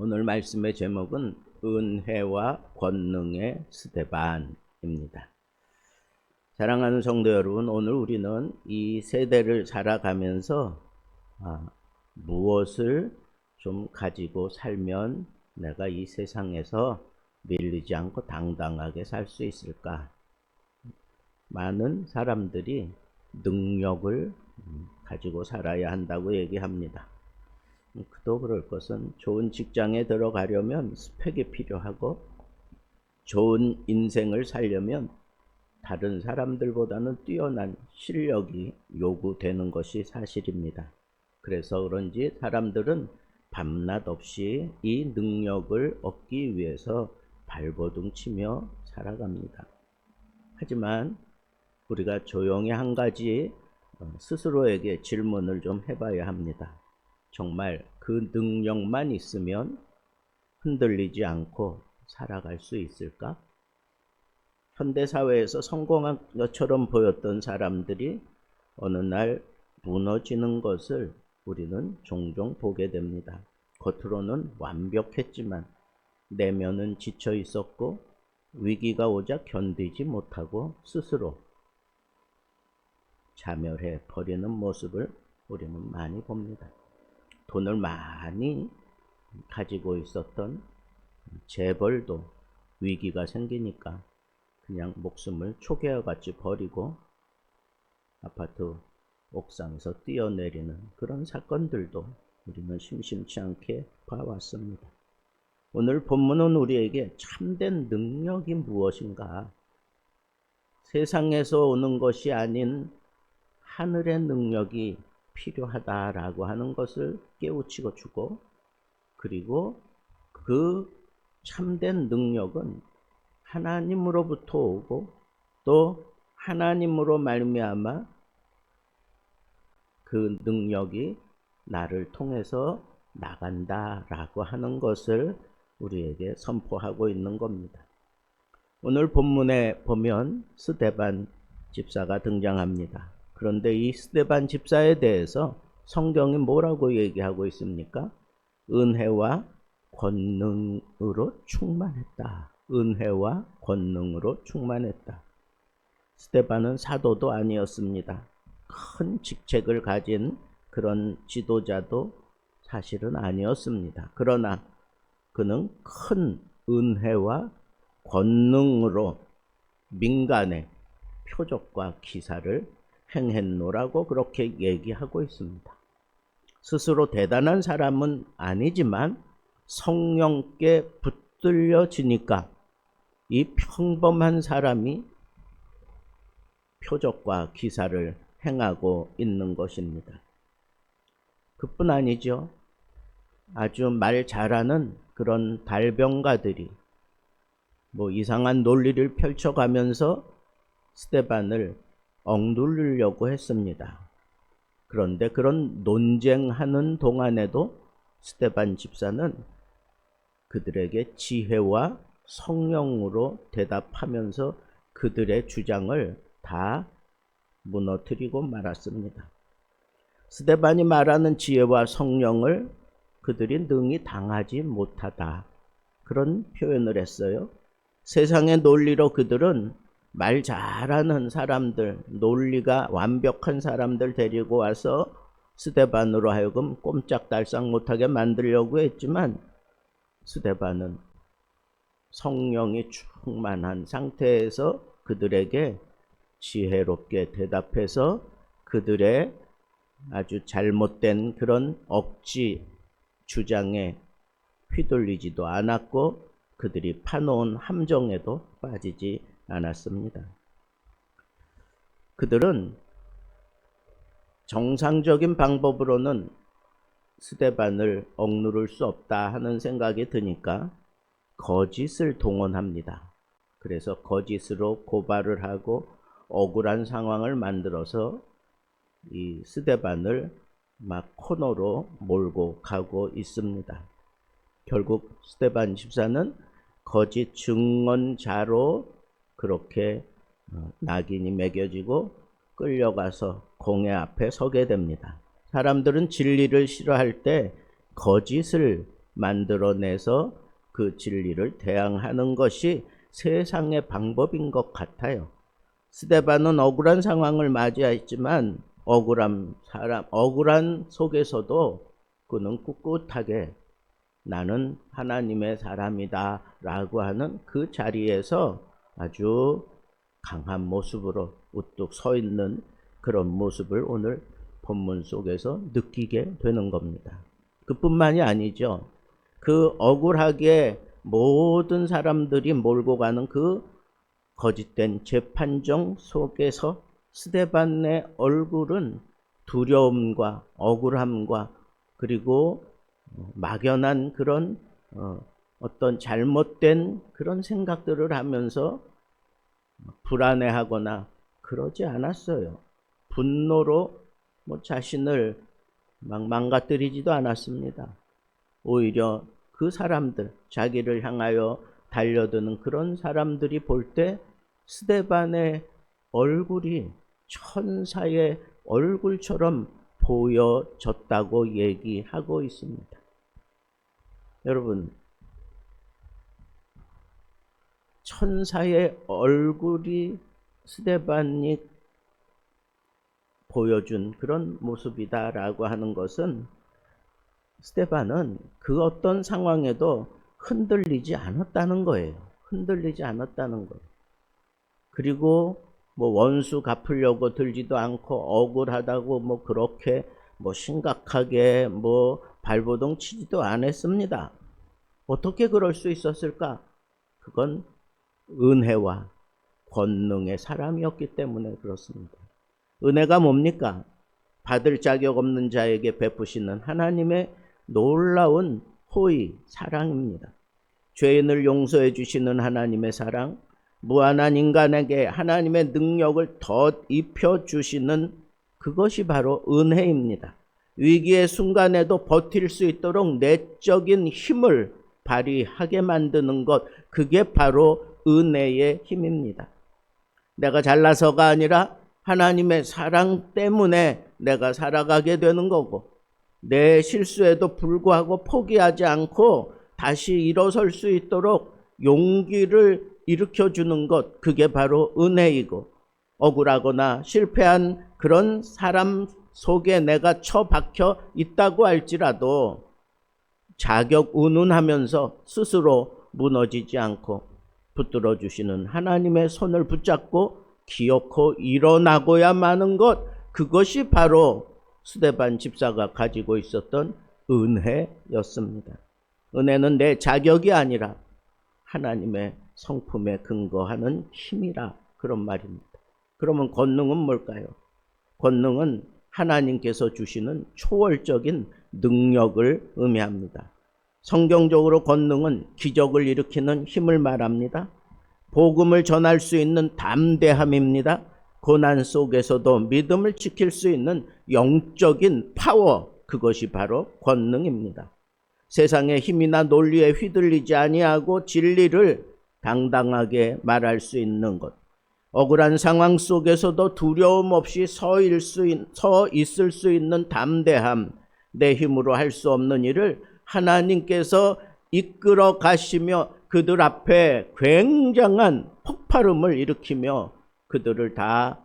오늘 말씀의 제목은 은혜와 권능의 스데반입니다. 사랑하는 성도 여러분, 오늘 우리는 이 세대를 살아가면서 무엇을 좀 가지고 살면 내가 이 세상에서 밀리지 않고 당당하게 살 수 있을까? 많은 사람들이 능력을 가지고 살아야 한다고 얘기합니다. 그도 그럴 것은 좋은 직장에 들어가려면 스펙이 필요하고 좋은 인생을 살려면 다른 사람들보다는 뛰어난 실력이 요구되는 것이 사실입니다. 그래서 그런지 사람들은 밤낮 없이 이 능력을 얻기 위해서 발버둥 치며 살아갑니다. 하지만 우리가 조용히 한 가지 스스로에게 질문을 좀 해봐야 합니다. 정말 그 능력만 있으면 흔들리지 않고 살아갈 수 있을까? 현대사회에서 성공한 것처럼 보였던 사람들이 어느 날 무너지는 것을 우리는 종종 보게 됩니다. 겉으로는 완벽했지만 내면은 지쳐 있었고 위기가 오자 견디지 못하고 스스로 자멸해 버리는 모습을 우리는 많이 봅니다. 돈을 많이 가지고 있었던 재벌도 위기가 생기니까 그냥 목숨을 초계와같이 버리고 아파트 옥상에서 뛰어내리는 그런 사건들도 우리는 심심치 않게 봐왔습니다. 오늘 본문은 우리에게 참된 능력이 무엇인가? 세상에서 오는 것이 아닌 하늘의 능력이 필요하다라고 하는 것을 깨우치고 주고, 그리고 그 참된 능력은 하나님으로부터 오고 또 하나님으로 말미암아 그 능력이 나를 통해서 나간다라고 하는 것을 우리에게 선포하고 있는 겁니다. 오늘 본문에 보면 스데반 집사가 등장합니다. 그런데 이 스데반 집사에 대해서 성경이 뭐라고 얘기하고 있습니까? 은혜와 권능으로 충만했다. 은혜와 권능으로 충만했다. 스데반은 사도도 아니었습니다. 큰 직책을 가진 그런 지도자도 사실은 아니었습니다. 그러나 그는 큰 은혜와 권능으로 민간의 표적과 기사를 행했노라고 그렇게 얘기하고 있습니다. 스스로 대단한 사람은 아니지만 성령께 붙들려지니까 이 평범한 사람이 표적과 기사를 행하고 있는 것입니다. 그뿐 아니죠. 아주 말 잘하는 그런 달병가들이 이상한 논리를 펼쳐가면서 스데반을 억누르려고 했습니다. 그런데 그런 논쟁하는 동안에도 스데반 집사는 그들에게 지혜와 성령으로 대답하면서 그들의 주장을 다 무너뜨리고 말았습니다. 스데반이 말하는 지혜와 성령을 그들이 능히 당하지 못하다, 그런 표현을 했어요. 세상의 논리로 그들은 말 잘하는 사람들, 논리가 완벽한 사람들 데리고 와서 스데반으로 하여금 꼼짝달싹 못하게 만들려고 했지만 스데반은 성령이 충만한 상태에서 그들에게 지혜롭게 대답해서 그들의 아주 잘못된 그런 억지 주장에 휘둘리지도 않았고 그들이 파놓은 함정에도 빠지지 않았습니다. 그들은 정상적인 방법으로는 스데반을 억누를 수 없다 하는 생각이 드니까 거짓을 동원합니다. 그래서 거짓으로 고발을 하고 억울한 상황을 만들어서 이 스데반을 막 코너로 몰고 가고 있습니다. 결국 스데반 집사는 거짓 증언자로 그렇게 낙인이 매겨지고 끌려가서 공회 앞에 서게 됩니다. 사람들은 진리를 싫어할 때 거짓을 만들어내서 그 진리를 대항하는 것이 세상의 방법인 것 같아요. 스데반은 억울한 상황을 맞이했지만 억울한 속에서도 그는 꿋꿋하게 나는 하나님의 사람이다 라고 하는 그 자리에서 아주 강한 모습으로 우뚝 서 있는 그런 모습을 오늘 본문 속에서 느끼게 되는 겁니다. 그뿐만이 아니죠. 그 억울하게 모든 사람들이 몰고 가는 그 거짓된 재판정 속에서 스데반의 얼굴은 두려움과 억울함과 그리고 막연한 그런 어떤 잘못된 그런 생각들을 하면서 불안해하거나 그러지 않았어요. 분노로 자신을 막 망가뜨리지도 않았습니다. 오히려 그 사람들, 자기를 향하여 달려드는 그런 사람들이 볼 때 스데반의 얼굴이 천사의 얼굴처럼 보여졌다고 얘기하고 있습니다. 여러분, 천사의 얼굴이 스데반이 보여준 그런 모습이다라고 하는 것은 스데반은 그 어떤 상황에도 흔들리지 않았다는 거예요. 흔들리지 않았다는 거예요. 그리고 원수 갚으려고 들지도 않고 억울하다고 그렇게 심각하게 발버둥 치지도 않았습니다. 어떻게 그럴 수 있었을까? 그건 은혜와 권능의 사람이었기 때문에 그렇습니다. 은혜가 뭡니까? 받을 자격 없는 자에게 베푸시는 하나님의 놀라운 호의, 사랑입니다. 죄인을 용서해 주시는 하나님의 사랑, 무한한 인간에게 하나님의 능력을 덧 입혀 주시는 그것이 바로 은혜입니다. 위기의 순간에도 버틸 수 있도록 내적인 힘을 발휘하게 만드는 것, 그게 바로 은혜의 힘입니다. 내가 잘나서가 아니라 하나님의 사랑 때문에 내가 살아가게 되는 거고, 내 실수에도 불구하고 포기하지 않고 다시 일어설 수 있도록 용기를 일으켜주는 것, 그게 바로 은혜이고, 억울하거나 실패한 그런 사람 속에 내가 처박혀 있다고 할지라도 자격 운운하면서 스스로 무너지지 않고 붙들어 주시는 하나님의 손을 붙잡고 기어코 일어나고야 마는 것, 그것이 바로 스데반 집사가 가지고 있었던 은혜였습니다. 은혜는 내 자격이 아니라 하나님의 성품에 근거하는 힘이라, 그런 말입니다. 그러면 권능은 뭘까요? 권능은 하나님께서 주시는 초월적인 능력을 의미합니다. 성경적으로 권능은 기적을 일으키는 힘을 말합니다. 복음을 전할 수 있는 담대함입니다. 고난 속에서도 믿음을 지킬 수 있는 영적인 파워, 그것이 바로 권능입니다. 세상의 힘이나 논리에 휘둘리지 아니하고 진리를 당당하게 말할 수 있는 것, 억울한 상황 속에서도 두려움 없이 서 있을 수 있는 담대함, 내 힘으로 할 수 없는 일을 하나님께서 이끌어 가시며 그들 앞에 굉장한 폭발음을 일으키며 그들을 다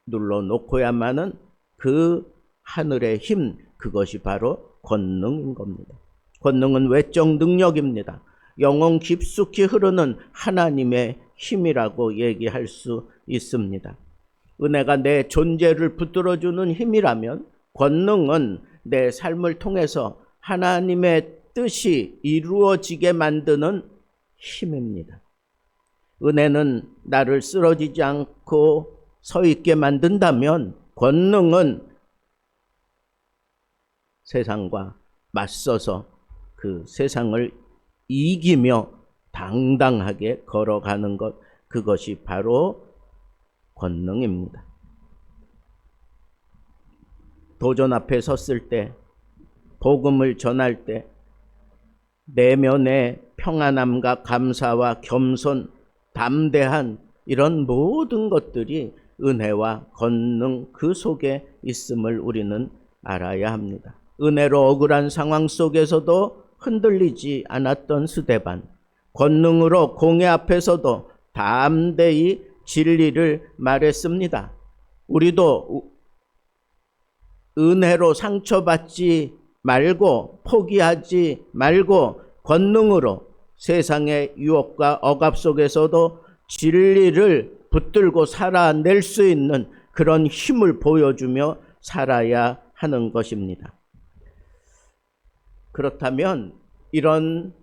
눌러놓고야만은 그 하늘의 힘, 그것이 바로 권능인 겁니다. 권능은 외적 능력입니다. 영혼 깊숙이 흐르는 하나님의 힘이라고 얘기할 수 있습니다. 은혜가 내 존재를 붙들어주는 힘이라면 권능은 내 삶을 통해서 하나님의 뜻이 이루어지게 만드는 힘입니다. 은혜는 나를 쓰러지지 않고 서 있게 만든다면 권능은 세상과 맞서서 그 세상을 이기며 당당하게 걸어가는 것, 그것이 바로 권능입니다. 도전 앞에 섰을 때, 복음을 전할 때 내면의 평안함과 감사와 겸손, 담대한 이런 모든 것들이 은혜와 권능 그 속에 있음을 우리는 알아야 합니다. 은혜로 억울한 상황 속에서도 흔들리지 않았던 스데반, 권능으로 공회 앞에서도 담대히 진리를 말했습니다. 우리도 은혜로 상처받지 말고 포기하지 말고 권능으로 세상의 유혹과 억압 속에서도 진리를 붙들고 살아낼 수 있는 그런 힘을 보여주며 살아야 하는 것입니다. 그렇다면 이런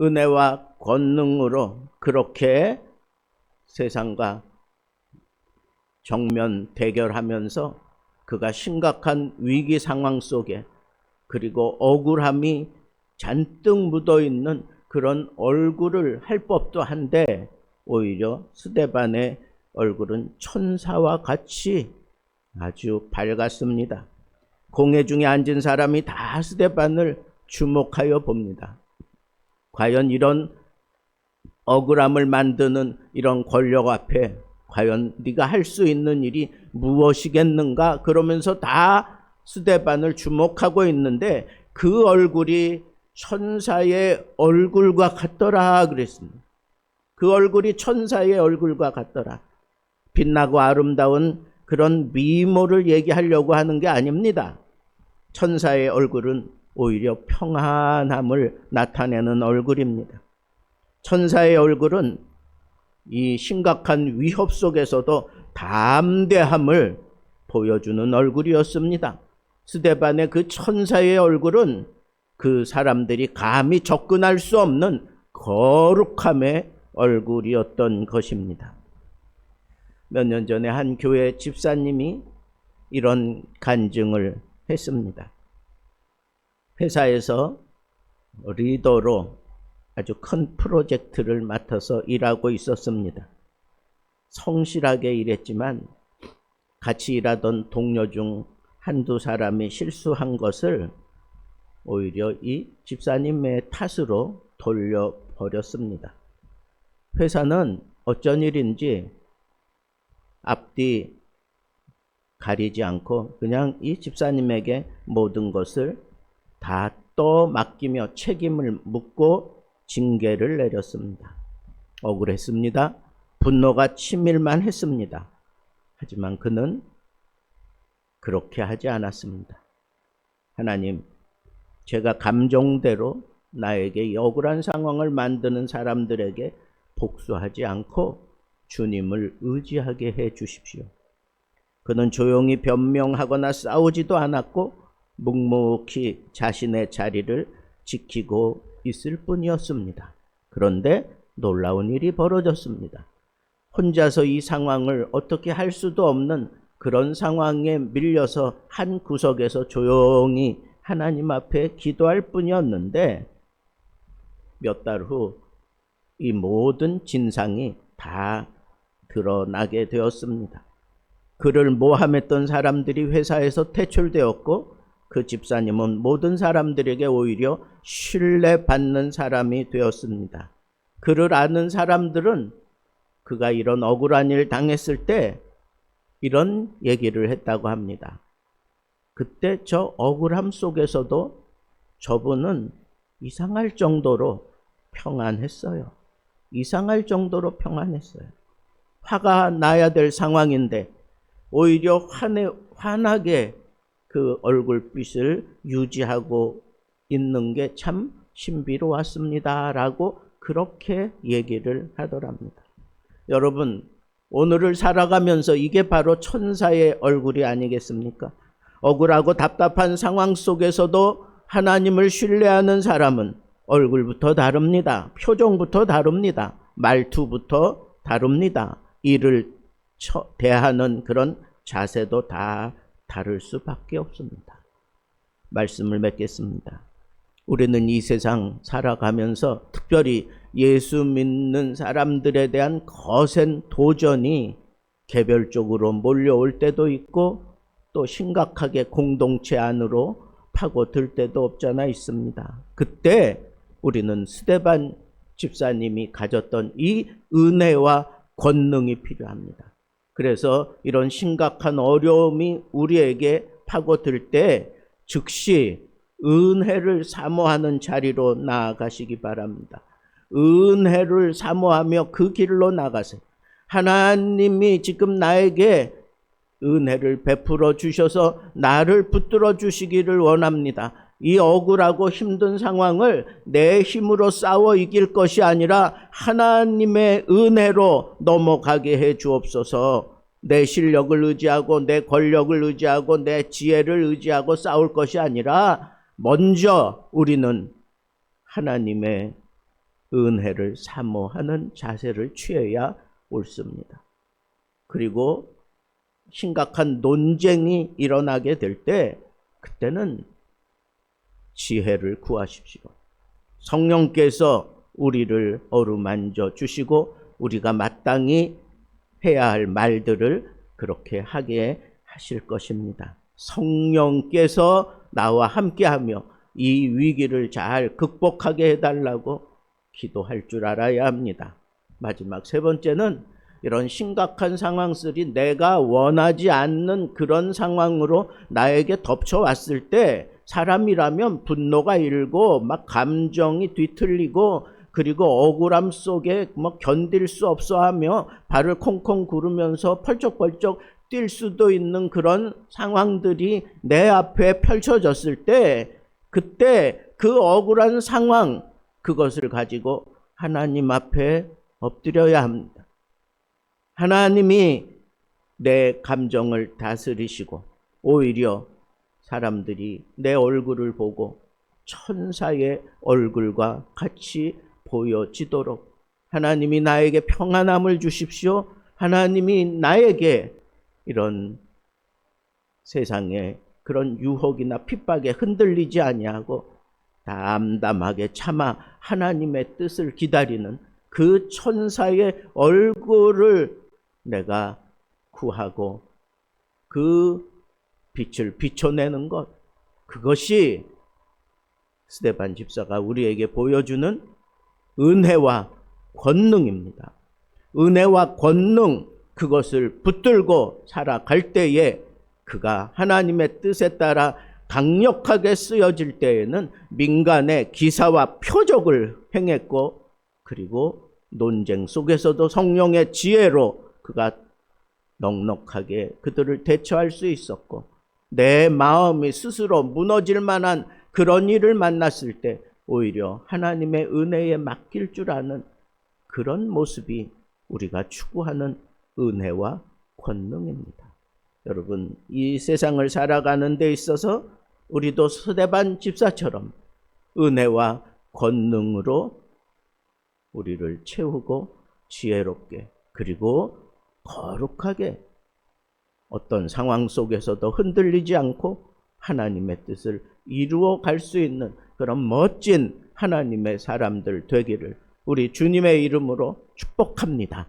은혜와 권능으로 그렇게 세상과 정면 대결하면서 그가 심각한 위기 상황 속에 그리고 억울함이 잔뜩 묻어있는 그런 얼굴을 할 법도 한데 오히려 스데반의 얼굴은 천사와 같이 아주 밝았습니다. 공회 중에 앉은 사람이 다 스데반을 주목하여 봅니다. 과연 이런 억울함을 만드는 이런 권력 앞에 과연 네가 할 수 있는 일이 무엇이겠는가? 그러면서 다 스데반을 주목하고 있는데 그 얼굴이 천사의 얼굴과 같더라 그랬습니다. 그 얼굴이 천사의 얼굴과 같더라. 빛나고 아름다운 그런 미모를 얘기하려고 하는 게 아닙니다. 천사의 얼굴은 오히려 평안함을 나타내는 얼굴입니다. 천사의 얼굴은 이 심각한 위협 속에서도 담대함을 보여주는 얼굴이었습니다. 스데반의 그 천사의 얼굴은 그 사람들이 감히 접근할 수 없는 거룩함의 얼굴이었던 것입니다. 몇 년 전에 한 교회 집사님이 이런 간증을 했습니다. 회사에서 리더로 아주 큰 프로젝트를 맡아서 일하고 있었습니다. 성실하게 일했지만 같이 일하던 동료 중 한두 사람이 실수한 것을 오히려 이 집사님의 탓으로 돌려버렸습니다. 회사는 어쩐 일인지 앞뒤 가리지 않고 그냥 이 집사님에게 모든 것을 다 떠맡기며 책임을 묻고 징계를 내렸습니다. 억울했습니다. 분노가 치밀만 했습니다. 하지만 그는 그렇게 하지 않았습니다. 하나님, 제가 감정대로 나에게 억울한 상황을 만드는 사람들에게 복수하지 않고 주님을 의지하게 해 주십시오. 그는 조용히 변명하거나 싸우지도 않았고 묵묵히 자신의 자리를 지키고 있을 뿐이었습니다. 그런데 놀라운 일이 벌어졌습니다. 혼자서 이 상황을 어떻게 할 수도 없는 그런 상황에 밀려서 한 구석에서 조용히 하나님 앞에 기도할 뿐이었는데 몇 달 후 이 모든 진상이 다 드러나게 되었습니다. 그를 모함했던 사람들이 회사에서 퇴출되었고 그 집사님은 모든 사람들에게 오히려 신뢰받는 사람이 되었습니다. 그를 아는 사람들은 그가 이런 억울한 일 당했을 때 이런 얘기를 했다고 합니다. 그때 저 억울함 속에서도 저분은 이상할 정도로 평안했어요. 이상할 정도로 평안했어요. 화가 나야 될 상황인데 오히려 환하게 그 얼굴빛을 유지하고 있는 게 참 신비로웠습니다. 라고 그렇게 얘기를 하더랍니다. 여러분, 오늘을 살아가면서 이게 바로 천사의 얼굴이 아니겠습니까? 억울하고 답답한 상황 속에서도 하나님을 신뢰하는 사람은 얼굴부터 다릅니다. 표정부터 다릅니다. 말투부터 다릅니다. 이를 대하는 그런 자세도 다 다를 수밖에 없습니다. 말씀을 맺겠습니다. 우리는 이 세상 살아가면서 특별히 예수 믿는 사람들에 대한 거센 도전이 개별적으로 몰려올 때도 있고 또 심각하게 공동체 안으로 파고들 때도 없잖아 있습니다. 그때 우리는 스데반 집사님이 가졌던 이 은혜와 권능이 필요합니다. 그래서 이런 심각한 어려움이 우리에게 파고들 때 즉시 은혜를 사모하는 자리로 나아가시기 바랍니다. 은혜를 사모하며 그 길로 나가세요. 하나님이 지금 나에게 은혜를 베풀어 주셔서 나를 붙들어 주시기를 원합니다. 이 억울하고 힘든 상황을 내 힘으로 싸워 이길 것이 아니라 하나님의 은혜로 넘어가게 해 주옵소서. 내 실력을 의지하고 내 권력을 의지하고 내 지혜를 의지하고 싸울 것이 아니라 먼저 우리는 하나님의 은혜를 사모하는 자세를 취해야 옳습니다. 그리고 심각한 논쟁이 일어나게 될 때 그때는 지혜를 구하십시오. 성령께서 우리를 어루만져 주시고 우리가 마땅히 해야 할 말들을 그렇게 하게 하실 것입니다. 성령께서 나와 함께하며 이 위기를 잘 극복하게 해달라고 기도할 줄 알아야 합니다. 마지막 세 번째는 이런 심각한 상황들이 내가 원하지 않는 그런 상황으로 나에게 덮쳐왔을 때 사람이라면 분노가 일고 막 감정이 뒤틀리고 그리고 억울함 속에 뭐 견딜 수 없어 하며 발을 콩콩 구르면서 펄쩍펄쩍 뛸 수도 있는 그런 상황들이 내 앞에 펼쳐졌을 때 그때 그 억울한 상황 그것을 가지고 하나님 앞에 엎드려야 합니다. 하나님이 내 감정을 다스리시고 오히려 사람들이 내 얼굴을 보고 천사의 얼굴과 같이 보여지도록 하나님이 나에게 평안함을 주십시오. 하나님이 나에게 이런 세상에 그런 유혹이나 핍박에 흔들리지 아니하고 담담하게 참아 하나님의 뜻을 기다리는 그 천사의 얼굴을 내가 구하고 그 빛을 비춰내는 것, 그것이 스데반 집사가 우리에게 보여주는 은혜와 권능입니다. 은혜와 권능, 그것을 붙들고 살아갈 때에 그가 하나님의 뜻에 따라 강력하게 쓰여질 때에는 민간의 기사와 표적을 행했고 그리고 논쟁 속에서도 성령의 지혜로 그가 넉넉하게 그들을 대처할 수 있었고 내 마음이 스스로 무너질 만한 그런 일을 만났을 때 오히려 하나님의 은혜에 맡길 줄 아는 그런 모습이 우리가 추구하는 은혜와 권능입니다. 여러분, 이 세상을 살아가는 데 있어서 우리도 스데반 집사처럼 은혜와 권능으로 우리를 채우고 지혜롭게 그리고 거룩하게 어떤 상황 속에서도 흔들리지 않고 하나님의 뜻을 이루어 갈 수 있는 그런 멋진 하나님의 사람들 되기를 우리 주님의 이름으로 축복합니다.